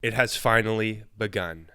It has finally begun.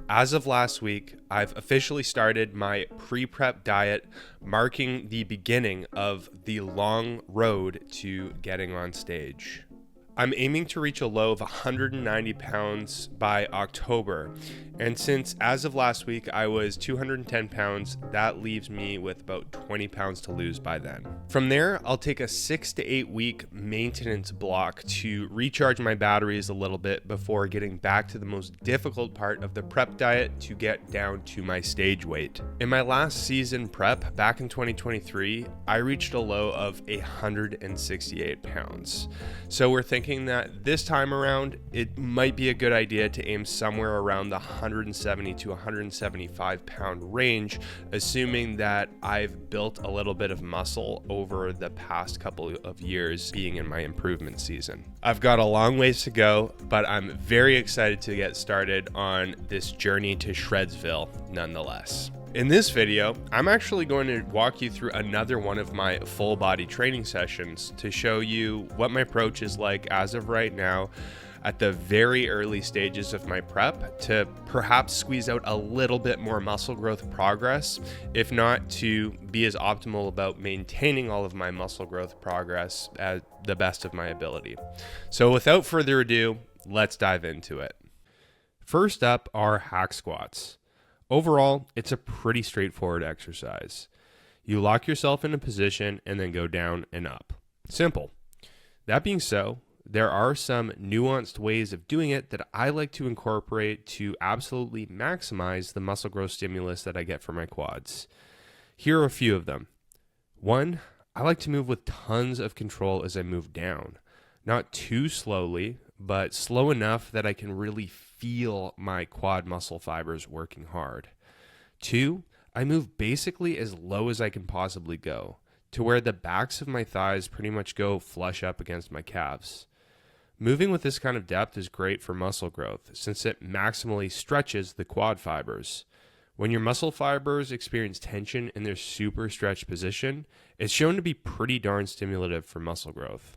As of last week, I've officially started my pre-prep diet, marking the beginning of the long road to getting on stage. I'm aiming to reach a low of 190 pounds by October, and since as of last week I was 210 pounds, that leaves me with about 20 pounds to lose by then. From there, I'll take a 6 to 8 week maintenance block to recharge my batteries a little bit before getting back to the most difficult part of the prep diet to get down to my stage weight. In my last season prep back in 2023, I reached a low of 168 pounds. So we're thinking that this time around, it might be a good idea to aim somewhere around the 170 to 175 pound range, assuming that I've built a little bit of muscle over the past couple of years being in my improvement season. I've got a long ways to go, but I'm very excited to get started on this journey to Shredsville nonetheless. In this video, I'm actually going to walk you through another one of my full body training sessions to show you what my approach is like as of right now at the very early stages of my prep to perhaps squeeze out a little bit more muscle growth progress, if not to be as optimal about maintaining all of my muscle growth progress at the best of my ability. So without further ado, let's dive into it. First up are hack squats. Overall, it's a pretty straightforward exercise. You lock yourself in a position and then go down and up. Simple. That being so, there are some nuanced ways of doing it that I like to incorporate to absolutely maximize the muscle growth stimulus that I get from my quads. Here are a few of them. 1, I like to move with tons of control as I move down. Not too slowly, but slow enough that I can really feel my quad muscle fibers working hard. 2, I move basically as low as I can possibly go, to where the backs of my thighs pretty much go flush up against my calves. Moving with this kind of depth is great for muscle growth, since it maximally stretches the quad fibers. When your muscle fibers experience tension in their super stretched position, it's shown to be pretty darn stimulative for muscle growth.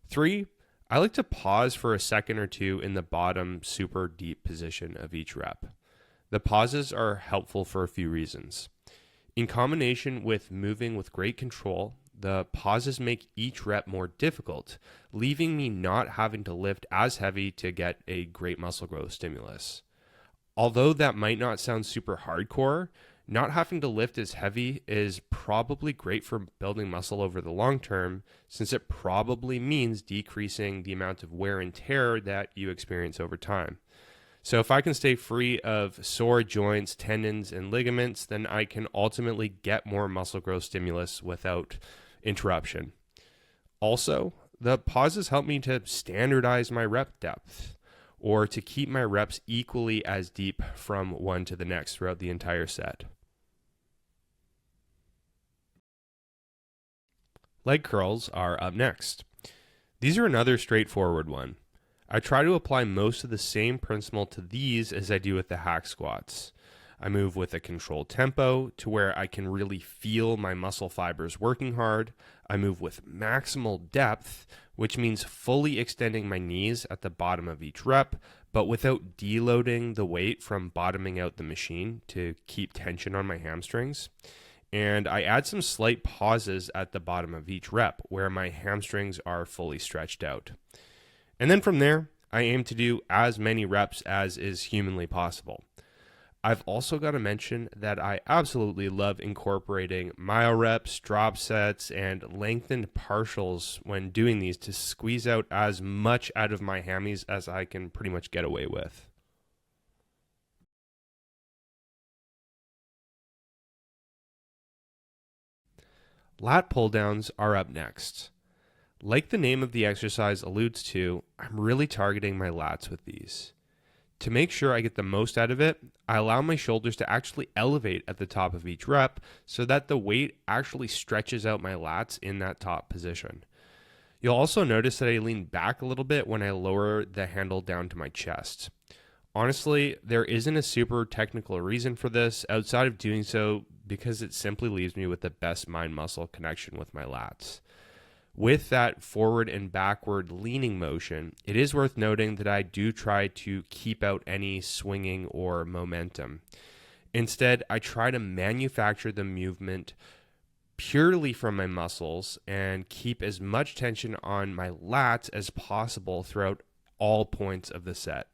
3, I like to pause for a second or two in the bottom super deep position of each rep. The pauses are helpful for a few reasons. In combination with moving with great control, the pauses make each rep more difficult, leaving me not having to lift as heavy to get a great muscle growth stimulus. Although that might not sound super hardcore, not having to lift as heavy is probably great for building muscle over the long term, since it probably means decreasing the amount of wear and tear that you experience over time. So if I can stay free of sore joints, tendons, and ligaments, then I can ultimately get more muscle growth stimulus without interruption. Also, the pauses help me to standardize my rep depth, or to keep my reps equally as deep from one to the next throughout the entire set. Leg curls are up next. These are another straightforward one. I try to apply most of the same principle to these as I do with the hack squats. I move with a controlled tempo to where I can really feel my muscle fibers working hard. I move with maximal depth, which means fully extending my knees at the bottom of each rep, but without deloading the weight from bottoming out the machine to keep tension on my hamstrings. And I add some slight pauses at the bottom of each rep where my hamstrings are fully stretched out. And then from there, I aim to do as many reps as is humanly possible. I've also got to mention that I absolutely love incorporating mile reps, drop sets, and lengthened partials when doing these to squeeze out as much out of my hammies as I can pretty much get away with. Lat pull-downs are up next. Like the name of the exercise alludes to, I'm really targeting my lats with these. To make sure I get the most out of it, I allow my shoulders to actually elevate at the top of each rep so that the weight actually stretches out my lats in that top position. You'll also notice that I lean back a little bit when I lower the handle down to my chest. Honestly, there isn't a super technical reason for this outside of doing so because it simply leaves me with the best mind-muscle connection with my lats. With that forward and backward leaning motion, it is worth noting that I do try to keep out any swinging or momentum. Instead, I try to manufacture the movement purely from my muscles and keep as much tension on my lats as possible throughout all points of the set.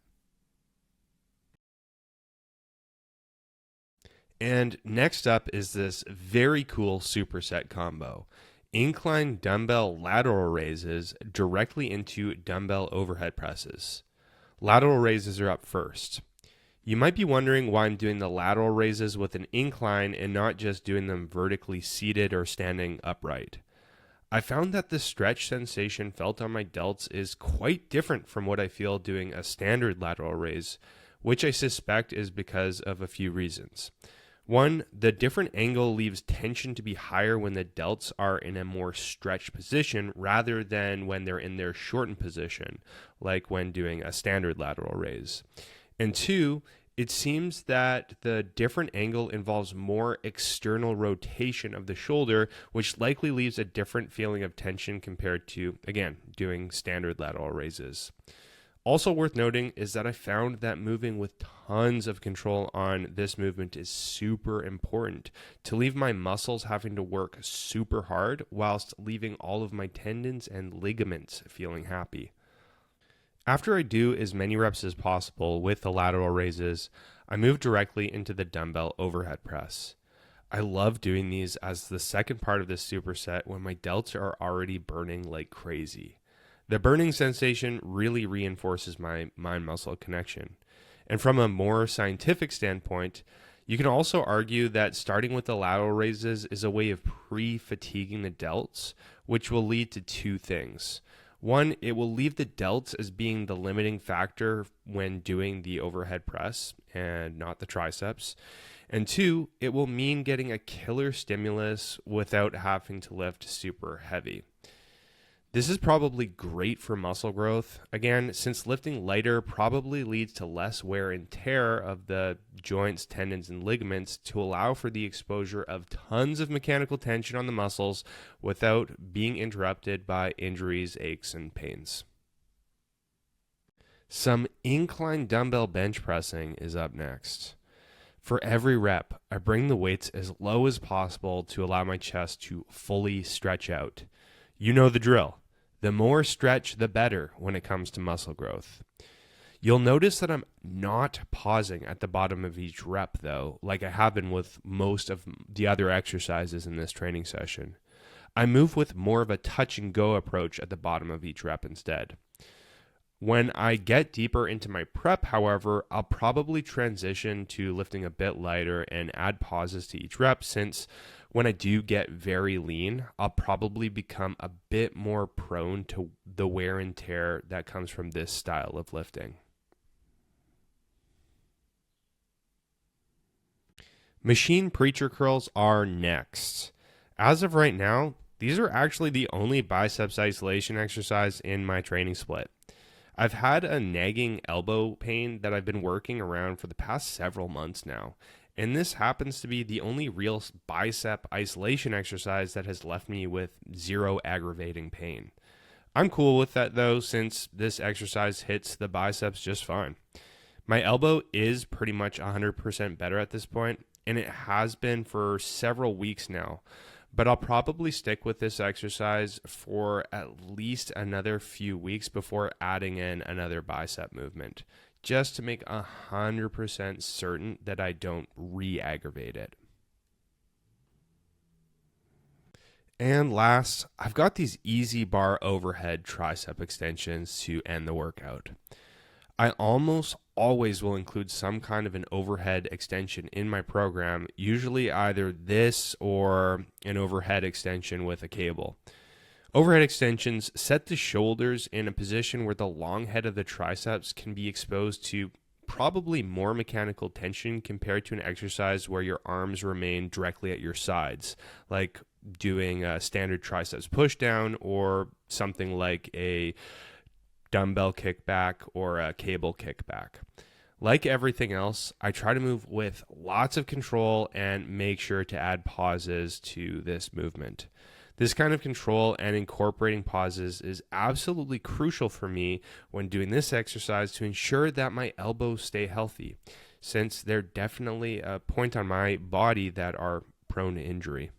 And next up is this very cool superset combo. Incline dumbbell lateral raises directly into dumbbell overhead presses. Lateral raises are up first. You might be wondering why I'm doing the lateral raises with an incline and not just doing them vertically seated or standing upright. I found that the stretch sensation felt on my delts is quite different from what I feel doing a standard lateral raise, which I suspect is because of a few reasons. One, the different angle leaves tension to be higher when the delts are in a more stretched position rather than when they're in their shortened position, like when doing a standard lateral raise. And two, it seems that the different angle involves more external rotation of the shoulder, which likely leaves a different feeling of tension compared to, again, doing standard lateral raises. Also worth noting is that I found that moving with tons of control on this movement is super important to leave my muscles having to work super hard whilst leaving all of my tendons and ligaments feeling happy. After I do as many reps as possible with the lateral raises, I move directly into the dumbbell overhead press. I love doing these as the second part of this superset when my delts are already burning like crazy. The burning sensation really reinforces my mind-muscle connection. And from a more scientific standpoint, you can also argue that starting with the lateral raises is a way of pre-fatiguing the delts, which will lead to two things. One, it will leave the delts as being the limiting factor when doing the overhead press and not the triceps. And two, it will mean getting a killer stimulus without having to lift super heavy. This is probably great for muscle growth, again, since lifting lighter probably leads to less wear and tear of the joints, tendons, and ligaments to allow for the exposure of tons of mechanical tension on the muscles without being interrupted by injuries, aches, and pains. Some incline dumbbell bench pressing is up next. For every rep, I bring the weights as low as possible to allow my chest to fully stretch out. You know the drill. The more stretch, the better when it comes to muscle growth. You'll notice that I'm not pausing at the bottom of each rep, though, like I have been with most of the other exercises in this training session. I move with more of a touch and go approach at the bottom of each rep instead. When I get deeper into my prep, however, I'll probably transition to lifting a bit lighter and add pauses to each rep, since when I do get very lean, I'll probably become a bit more prone to the wear and tear that comes from this style of lifting. Machine preacher curls are next. As of right now, these are actually the only biceps isolation exercise in my training split. I've had a nagging elbow pain that I've been working around for the past several months now, and this happens to be the only real bicep isolation exercise that has left me with zero aggravating pain. I'm cool with that though, since this exercise hits the biceps just fine. My elbow is pretty much 100% better at this point, and it has been for several weeks now. But I'll probably stick with this exercise for at least another few weeks before adding in another bicep movement, just to make 100% certain that I don't re-aggravate it. And last, I've got these easy bar overhead tricep extensions to end the workout. I almost always will include some kind of an overhead extension in my program, usually either this or an overhead extension with a cable. Overhead extensions set the shoulders in a position where the long head of the triceps can be exposed to probably more mechanical tension compared to an exercise where your arms remain directly at your sides, like doing a standard triceps pushdown or something like a dumbbell kickback or a cable kickback. Like everything else, I try to move with lots of control and make sure to add pauses to this movement. This kind of control and incorporating pauses is absolutely crucial for me when doing this exercise to ensure that my elbows stay healthy, since they're definitely a point on my body that are prone to injury.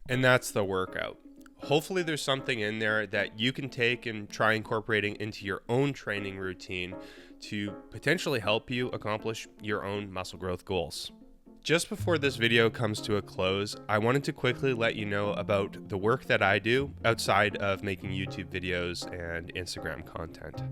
And that's the workout. Hopefully there's something in there that you can take and try incorporating into your own training routine to potentially help you accomplish your own muscle growth goals. Just before this video comes to a close, I wanted to quickly let you know about the work that I do outside of making YouTube videos and Instagram content.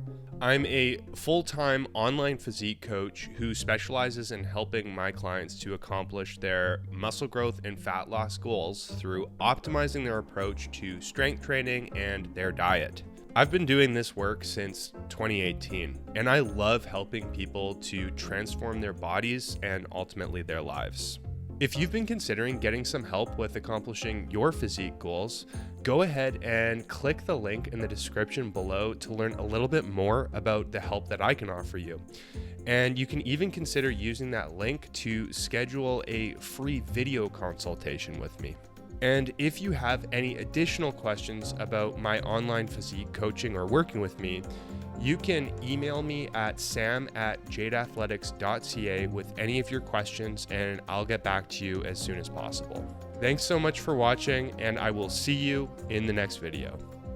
I'm a full-time online physique coach who specializes in helping my clients to accomplish their muscle growth and fat loss goals through optimizing their approach to strength training and their diet. I've been doing this work since 2018, and I love helping people to transform their bodies and ultimately their lives. If you've been considering getting some help with accomplishing your physique goals, go ahead and click the link in the description below to learn a little bit more about the help that I can offer you. And you can even consider using that link to schedule a free video consultation with me. And if you have any additional questions about my online physique coaching or working with me, you can email me at sam@jadeathletics.ca with any of your questions, and I'll get back to you as soon as possible. Thanks so much for watching, and I will see you in the next video.